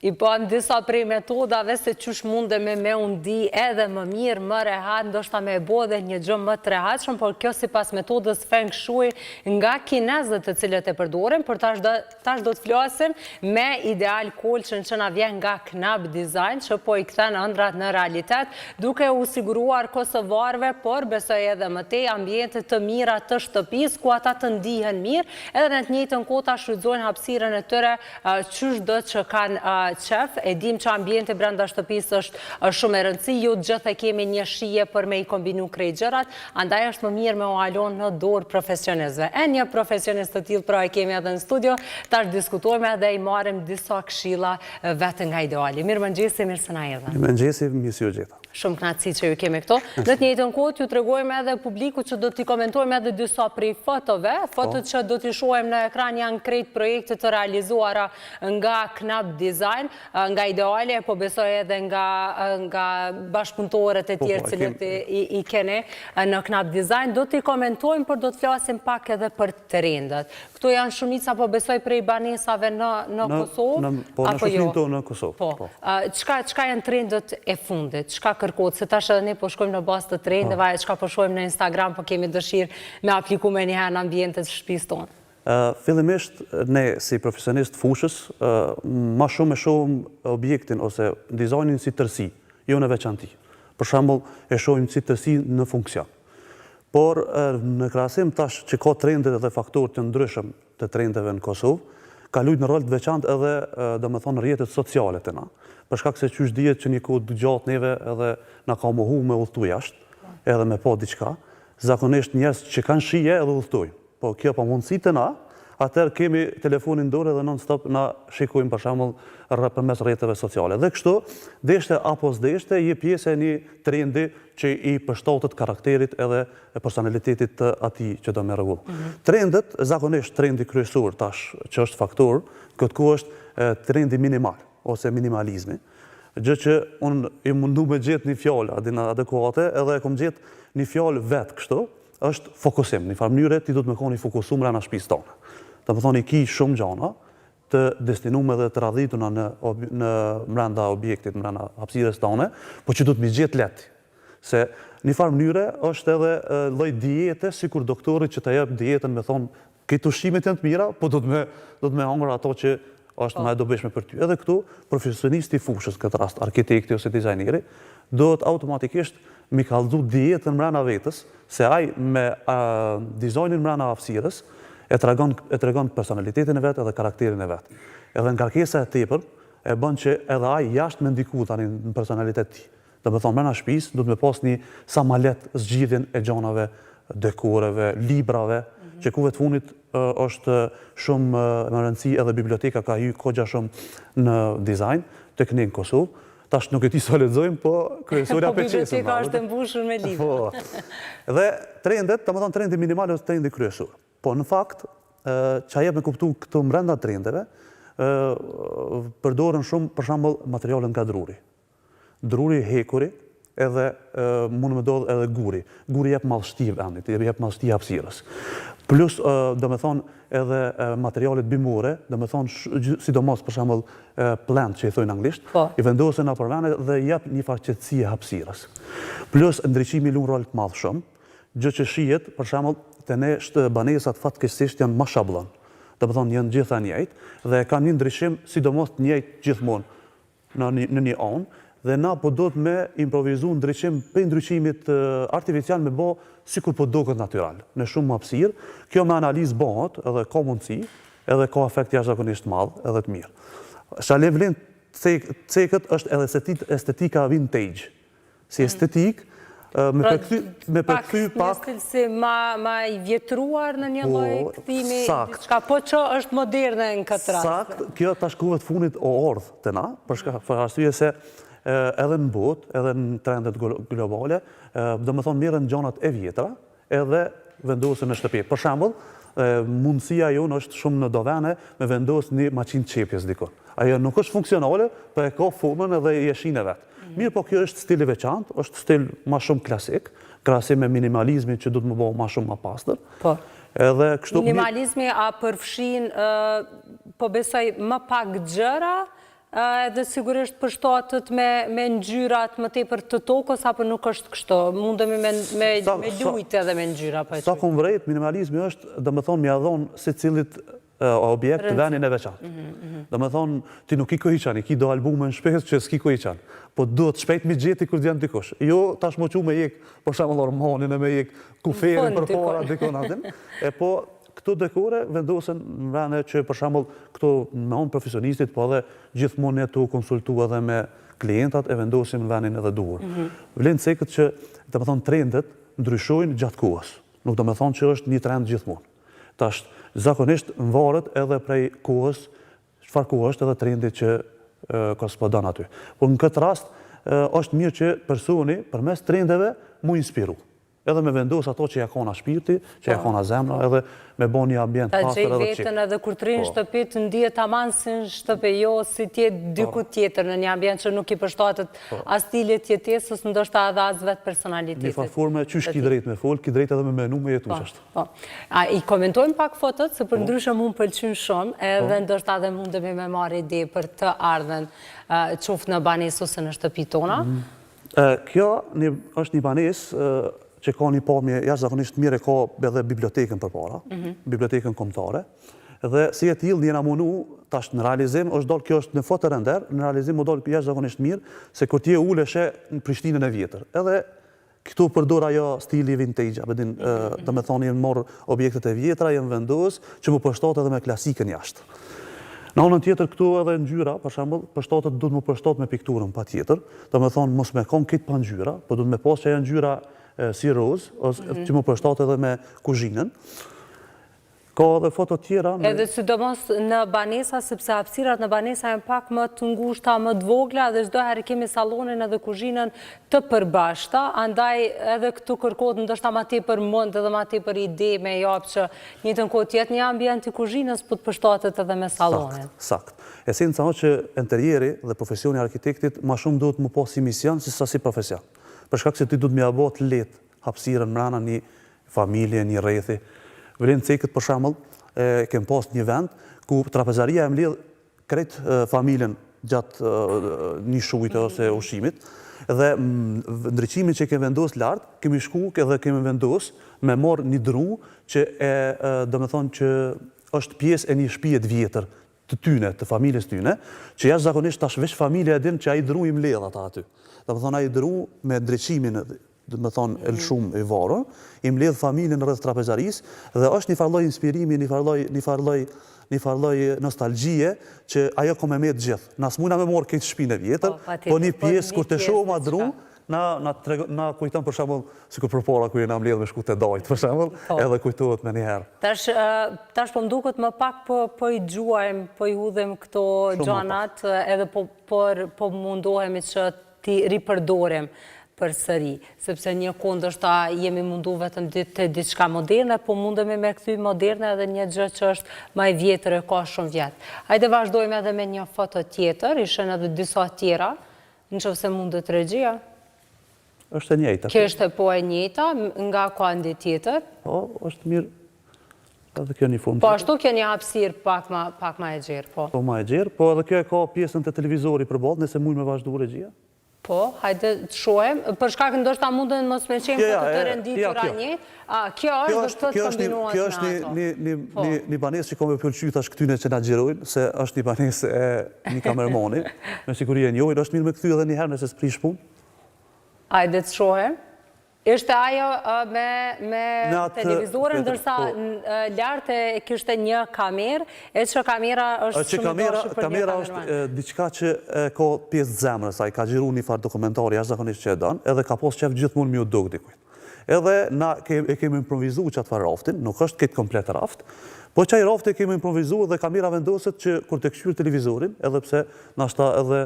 I në disa prej metodave se qysh munde me undi edhe më mirë, më rehat, ndoshta me e bo dhe një gjë më të rehatshëm, por kjo si pas metodës Feng Shui nga kinezët të cilët e përdorim, por tash do të flasim me ideal kulçën që na vjen nga Knab Design, që po i kthen ëndrat në realitet, duke u siguruar kosovarëve, por besoj edhe më tej ambiente të mira të shtëpisë, ku ata të ndihen mirë, edhe në të njëjtën kohë ta shfrytëzojnë hapësirën e tyre qysh do që kanë qef, e dim që ambiente brenda shtëpisë është shumë e rëndësi, ju gjithë e kemi një shije për me i kombinu krejt gjërat, andaj është më mirë me o alon në dorë profesionistëve. E një profesionist të tillë pra e kemi edhe në studio, tash diskutojme dhe i marim disa këshilla vetë nga ideali. Mirë mëngjesi, mirë se na erdha. Mirë mëngjesi, mirë si u gjeta. Shumë knatësi që ju kemi këto. Në të njëjtën kohë t'ju tregojmë edhe publiku që do t'i komentojmë edhe disa prej fotove. Fotot që do t'i shohim në ekran janë krejt projekte të realizuara nga Knab Design, nga ideale, po besoj edhe nga bashkëpunëtorët e tjerë cilët i kene në Knab Design. Do t'i komentojmë, por do të flasim pak edhe për trendet. Këto janë shumica, po besoj prej banesave në Kosovë? Po, në shofim to në Kosovë. Po. Çka janë trendet e fundit? Çka kërkohet? Se tash edhe ne po shkojmë në bazë të trendeve, çka po shohim në Instagram, po kemi dëshirë me aplikume njëherë në ambientet shtëpisë tonë. Fillimisht, ne si profesionist fushës, ma shumë e shohim objektin ose dizajnin si tërsi, jo në veçanti. Për shembull, e shohim si tërsi në funksion. Por në krahasim tash që ka trendet dhe faktorë të ndryshëm të trendeve në Kosovë, ka luajtur në rol të veçantë edhe domethënë rrjetet sociale të na. Për shkak se qysh dihet që një kohë gjatë neve edhe na ka mohu me udhëtu jashtë, edhe me pa diçka, zakonisht njerëz që kanë shije edhe udhëtojnë. Po kjo pa mundësi të na, atëherë kemi telefonin dorë dhe non-stop na shikojmë për shembull përmes rrjeteve sociale. Dhe kështu, deshte apo s'deshte, je pjesë e një trendi që i përshtatet karakterit edhe personalitetit të atij që do me rregull. Trendet, zakonisht trendi kryesor tash që është faktor, këtë kohë është trendi minimal ose minimalizmi, gjë që unë i mundu me gjetë një fjalë adekuate, edhe e kom gjetë një fjalë vetë kështu, është fokusim. Në farë mënyre ti do të me koni fokusum rrana shtëpisë tonë. Të më thoni ki shumë gjana të destinume dhe të radhituna në mrenda objektit, mrenda hapësirës tonë, po që do të mi gjetë leti. Se një farë mënyre është edhe lloj diete, sikur doktorit që të jep dietën me thonë, këto ushqimet janë të mira, po do të me hangër ato që është më e dobishme për ty. Edhe këtu, profesionisti fushës, këtë rast, arkitekti ose dizajneri, do të automatikisht mi kallëzu dietën mrena vetës, se ai me dizajnin mrena hapësirës e tregon personalitetin e vetë edhe karakterin e vetë. Edhe ngarkesa e tepër e bën që edhe ai jashtë me ndiku tani në personalitet ti. Do të thonë mrena shtëpisë do të me pas një sa ma lehtë zgjidhjen e gjanave, dekoreve, librave, që ku vetë fundit është shumë më rëndësi edhe biblioteka ka hyrë kogja shumë në dizajn, tek ne në Kosovë. Tash nuk e ti sa lexojmë, po kryesorja peqesën. Biblioteka është e mbushur me libra. Dhe trendet, domethënë trendi minimal është trendi kryesor. Po në fakt, që jep me kuptu këto brenda trendeve, përdoren shumë për shembull materiale nga druri. Druri hekuri, edhe mund me dodhë edhe guri. Guri jep mallësti vendit, jep mallësti hapësirës. Plus, do me thonë, edhe materialet bimore, do me thonë, sidomos për shembull plant që i thojnë anglisht, i vendosen në përvene dhe jep një farë qetësie hapësirës. Plus, ndriçimi luan rol të madh shumë, gjë që shihet, për shembull, te ne banesat fatkeqësisht janë ma shablon. Do me thonë, janë gjitha njëjtë dhe kanë një ndryshim sidomos të njëjtë gjithmonë në një anë, dhe na po do të me improvizu ndryqim për ndryqimit artificial me bo sikur po do këtë natural, në shumë hapësirë. Kjo me analizë bëhet edhe ka mundësi, edhe ka efekt jashtëzakonisht madh edhe të mirë. Shalevlin cekët është edhe estetika vintage. Si estetik, me përkthy pak... Një stil ma i vjetruar në një lloj kthimi, diçka po që është moderne në këtë rast. Sakt, kjo tash kuvet funit o ordhë të na, për arsye se edhe në botë, edhe në trendet globale, do me thonë mirën gjanat e vjetra, edhe vendosen në shtëpi. Për shembull, mundësia jonë është shumë në dovene me vendos një maqinë qepjes dikon. Ajo nuk është funksionale, për e ka formën edhe jeshin e vetë. Mirë, po kjo është stil i veçantë, është stil ma shumë klasik, krahasim me minimalizmin që du të më bëhë ma shumë ma pastër. Po. Minimalizmi a përfshin, po besoj, më pak gjëra, edhe sigurisht përshtatet me ngjyrat më tepër të tokës, apo nuk është kështu? Mundemi me lujt edhe me ngjyra, po e Sa kom vrejt, minimalizmi është, dhe më thonë, mja dhonë se cilit objekt venin e veçantë. Dhe më thonë, ti nuk i ko i qanë, i ki do albume në shpes që s'ki ko i qanë. Po duhet shpejt mi gjeti kur djenë dikush. Jo, tash më që me jek, për shemë hormonin e me jek kuferin për para, dikon atin. E po, këto dekore vendosen në vene që për shemë këto me onë profesionistit, po edhe gjithmonë ne të konsultu edhe me klientat e vendosim në venin edhe duhur. Vlenë cekët që, dhe më thonë, trendet ndryshojnë gjatë kohës. Nuk dhe më thonë që është një trend gjithmonë. Tash, zakonisht në varet edhe prej kohës, çfarë kohë është edhe trendi që korrespondon aty. Por në këtë rast, është mirë që personi përmes trendeve mu inspiru. Edhe me vendos ato që ja kona shpirti, që ja kona zemra, edhe me bo një ambient pastër edhe gjej vetën edhe kur të rinë shtëpi të ndihet tamam si në shtëpi, jo si tjetë diku tjetër në një ambient që nuk i përshtatet as stilit jetesës, ndoshta edhe as vetë personalitetit. Një farforme qysh ki drejt me fol, ki drejt edhe me menu me jetu qështë. A i komentojmë pak fotot, se për ndryshe mund pëlqyn shumë, edhe ndoshta edhe mundemi me marrë ide për të ardhen qoftë në banesë ose në shtëpi tona. Kjo është një banesë që ka një pamje jashtëzakonisht mirë, ka edhe bibliotekën përpara, bibliotekën kombëtare, dhe si e tillë njëna munu, tash në realizim, është dalë kjo është në foto render, në realizim më dalë jashtëzakonisht mirë, se kur ti e uleshe në Prishtinën e vjetër. Edhe këtu përdor ajo stili vintage, dhe me thonë jenë morë objektet e vjetra, jenë vendos, që më përshtatet edhe me klasikën jashtë. Në anën tjetër këtu edhe ngjyra, për shembull, përshtatet duhet më përshtat me pikturën patjetër, dhe me thonë mos me kon këtë pa ngjyra, po duhet me pas që janë ngjyra si roz, që më përshtat edhe me kuzhinën. Ka edhe foto tjera. Edhe sidomos në banesa, sepse hapësirat në banesa janë pak më të ngushta, më të vogla, dhe çdo herë kemi sallonin edhe kuzhinën të përbashkëta, andaj edhe këtu kërkohet ndoshta më tepër mend edhe më tepër ide me jap që njëjtën kohë të jetë një ambient i kuzhinës, po të përshtatet edhe me sallonin. Sakt. Esenca është që interieri dhe profesioni i arkitektit më shumë duhet më pas si mision se sa si profesion. Për shkak se ti duhet më abot lehtë hapësirën mbrana një familje, një rrethi. Vlen cekët për shembull, kem pas një vend ku trapezaria e mbledh krejt familjen gjatë një shujte ose ushqimit, dhe ndriçimin që kemi vendos lart, kemi shku edhe kemi vendos me marr një dru që domethënë që është pjesë e një shtëpie të vjetër të tyne, të familjes tyne, që jashtëzakonisht tash veç familja e din që ai dru i mbledh ata aty. Domethënë ai dru me ndriçimin, domethënë elshum i varur, i mbledh familjen rreth trapezarisë, dhe është një farlloj inspirimi, një farlloj nostalgjie që ajo ka me të gjithë. Na s'muna me marr këtë shtëpinë e vjetër, po një pjesë kur të shohim atë dru, na kujton për shembull sikur përpara kur jena mbledh me shku te dajt për shembull, edhe kujtohet më një herë. Tash po mduket më pak po i gjuajm, po i hudhem këto gjanat, edhe po mundohemi që ti ripërdorim përsëri, sepse një kohë ndoshta jemi mundu vetëm të diçka moderne, po mundemi me kthy moderne edhe një gjë që është më e vjetër, ka shumë vjet. Hajde vazhdojmë edhe me një foto tjetër, ishin edhe disa tjera, nëse mundet regjia. Është e njëjta. Kjo është po e njëjta, nga ka ndi tjetër. Po, është mirë. Edhe kjo një fund. Po ashtu kjo një hapësirë pak më e gjerë, po. Po më e gjerë, po edhe kjo e ka pjesën të televizori përballë, nëse mund me vazhdu regjia. Po, hajde të shohem. Për shkak ndoshta mundën mos me qenë foto të renditura një. Kjo është do të kombinuar me ato. Kjo është një banesë që ka me pëlqyer tash këtyne që na xhirojnë, se është një banesë e një kameramani, me siguri e njohin, është mirë me kthy edhe një herë nëse s'prish punë. Hajde të shohem. Ishte ajo me televizorin, ndërsa lart e kishte një kamerë, e që kamera është shumë i dashur për një kameraman. Kamera është diçka që ka pjesë zemrës, ai ka xhiruar një farë dokumentari jashtëzakonisht që e don, edhe ka pas qef gjithmonë mi u dog dikujt. Edhe na e kemi improvizuar çat farë raftin, nuk është këtë komplet raft, po çaj rafti e kemi improvizuar dhe kamera vendoset që kur të kthyer televizorin, edhe pse nashta edhe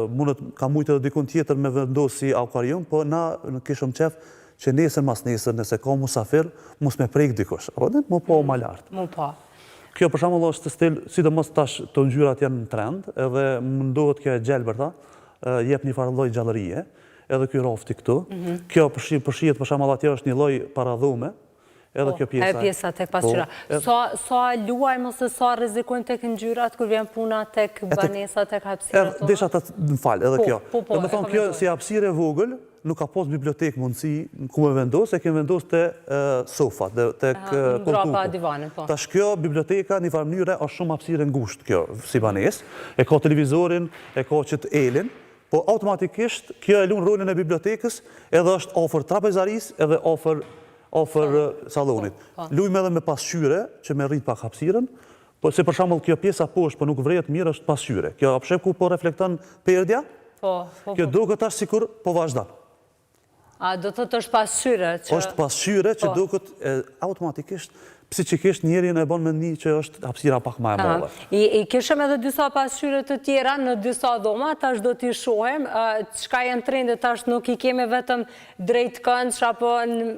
mundet ka mujtë edhe dikun tjetër me vendos si akvarium, po na kishëm qef që nesër mas nesër, nëse ka musafir, mos me prejk dikush. Rodin, më po ma lartë. Më po. Kjo për shembull është stil, sidomos tash të ngjyrat janë në trend, edhe mundohet kjo e gjelbërta, jep një farë lloj gjallërie, edhe ky rafti këtu. Kjo përshihet për shembull atje është një lloj paradhume, Edhe kjo pjesa. E pjesa tek pasqyra. Sa luajmë ose sa rrezikojmë tek ngjyrat kur vjen puna tek banesat, tek hapësirat tona? Desha më fal, edhe kjo. Po, Do të thonë kjo si hapësirë e vogël, nuk ka pas bibliotekë mundësi ku me vendos, e kemi vendos te sofat, tek koltuku. Mbrapa divanit, po. Tash kjo biblioteka në farë mënyre është shumë hapësirë ngushtë kjo si banesë, e ka televizorin, e ka që të elin, po automatikisht kjo e lunë rolin e bibliotekës, edhe është ofër trapezarisë, edhe ofër salonit. Lujmë edhe me pasqyre, që me rrit pak hapësirën, po se për shembull kjo pjesa poshtë, po nuk vrejet mirë është pasqyre. Kjo apshep ku po reflekton perdja, kjo duket tash sikur po vazhdon. A do të është pasqyre? Është pasqyre që duket automatikisht, psikikisht njerin e bën mendni që është hapësira pak më e madhe. I kishëm edhe disa pasqyre të tjera në disa dhoma, tash do t'i shohem, çka janë trendet tash nuk i kemi vetëm drejt këndsh apo në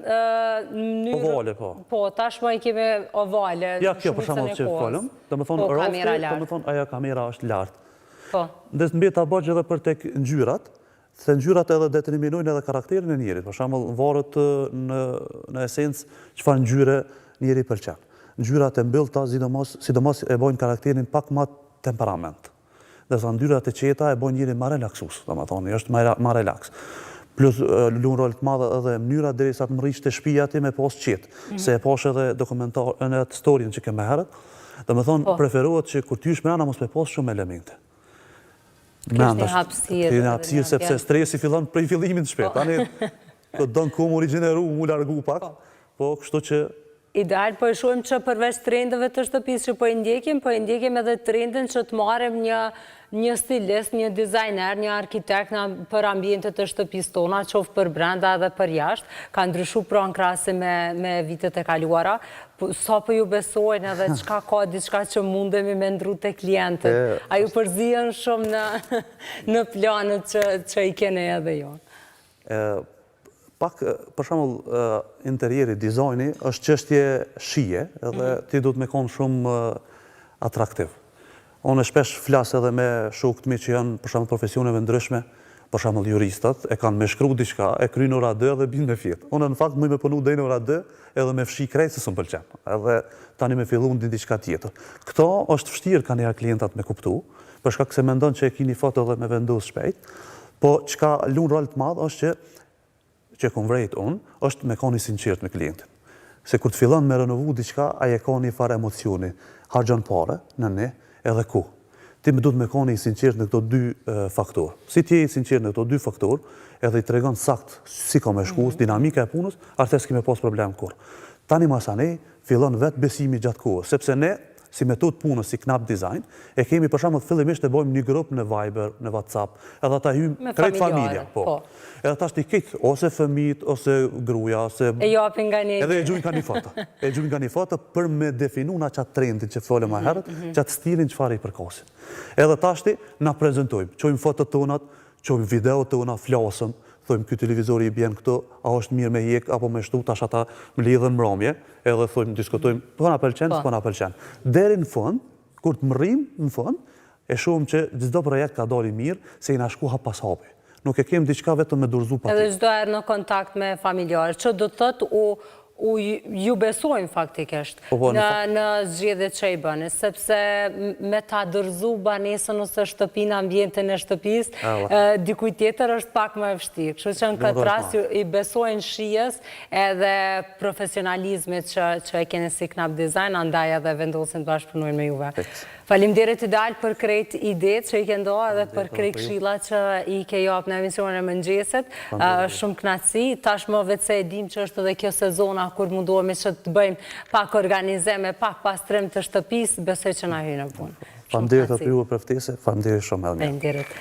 mënyrë... Ovale, po. Po, tash më i kemi ovale. Ja, kjo për shembull që folëm, do të thonë rosti, do të thonë ajo kamera është lart. Po. Dhe të mbeta bëj edhe për tek ngjyrat, se ngjyrat edhe determinojnë edhe karakterin e njerit. Për shembull, varet në esencë çfarë ngjyre njeri pëlqen. Ngjyrat e mbyllta sidomos e bojnë karakterin pak më temperament. Dhe sa ngjyrat e qeta e bojnë njerin më relaksues, domethënë, është më relaks. Plus lunë rol të madhe edhe mënyra derisa të mrish te shtëpia ti me pas qetë, se e pash edhe dokumentar në atë historinë që kemë herët. Domethënë preferohet që kur ty shmëna mos me pas shumë elemente. Kështë një hapësirë, sepse stresi fillon prej fillimit të shpejt. Tani, do të ku më origineru, mu largu pak, po kështu që... Ideal, po e shohim që përveç trendeve të shtëpisë që po i ndjekim edhe trendin që të marrim një stilist, një dizajner, një arkitekt për ambientet të shtëpisë tona, qoftë për brenda edhe për jashtë, ka ndryshu pra në krahasi me vitet e kaluara, sa po ju besojnë edhe qka ka diçka që mundemi me ndru të klientët. A ju përzihen shumë në planët që i kene edhe jo? Pak, për shembull, interieri, dizajni, është çështje shije, edhe ti duhet me konë shumë atraktiv. Unë shpesh flas edhe me shokët mi që janë, për shembull, profesioneve ndryshme, për shembull juristat, e kanë me shkru diçka, e kryjnë ora 2 dhe binë me fjetë. Unë në fakt më me punu deri në ora 2 edhe me fshi krejt se s'm pëlqen. Edhe tani me fillu në diçka tjetër. Këto është vështirë kanë ja klientat me kuptu, për shkak se mendon që e kini foto dhe me vendos shpejt, po çka lun rol të madh është që kom vrejt unë, është me koni sinqert me klientin. Se kur të fillon me renovu diçka, ai e ka një farë emocioni, harxhon parë në ne edhe ku. Ti më duhet me koni sinqert në këto dy faktorë. Si ti je i sinqert në këto dy faktorë, edhe i tregon sakt si ka me shku, dinamika e punës, atëherë s'kemi pas problem kur. Tani masanej fillon vetë besimi gjatë kohës, sepse ne si metodë punës, si Knap Design, e kemi për shembull fillimisht e bëjmë një grup në Viber, në WhatsApp, edhe ata hyjmë krejt familja, po. Edhe tash ti kit ose fëmijët ose gruaja, ose e japin nga një. Edhe e gjujnë nga një foto. E gjujnë nga një foto për me definu na çat trendin që folëm më herët, çat stilin çfarë i përkasin. Edhe tash ti na prezantojmë, çojmë fotot tona, çojmë videot tona, flasëm, thojmë ky televizori i bjen këtu, a është mirë me hjek apo me shtu, tash ata më lidhen mbrëmje, edhe thojmë, diskutojmë, po na pëlqen, po na pëlqen. Deri në fund, kur të mrrim në fund, e shohim që çdo projekt ka dalë mirë, se i na shku hap pas hapi. Nuk e kemi diçka vetëm me dorëzu pa. Edhe çdo herë në kontakt me familjarë, që do të thotë ju besojnë faktikisht në zgjedhjet që i bëni, sepse me ta dorëzu banesën ose shtëpinë, ambientin e shtëpisë, dikujt tjetër është pak më e vështirë. Kështu që në këtë rast i besojnë shijes edhe profesionalizmit që e keni si Knap Design, andaj edhe vendosin të bashkëpunojnë me juve. Faleminderit Ideal për krejt idetë që i ke ndoa edhe për krejt këshillat që i ke japë në emisionin e mëngjesit. Shumë kënaqësi, tashmë vetë se e dim që është edhe kjo sezona kur mundohemi që të bëjmë pak organizime, pak pastrim të shtëpisë, besoj që na hyjë në punë. Faleminderit aty për ftesë, faleminderit shumë edhe. Faleminderit.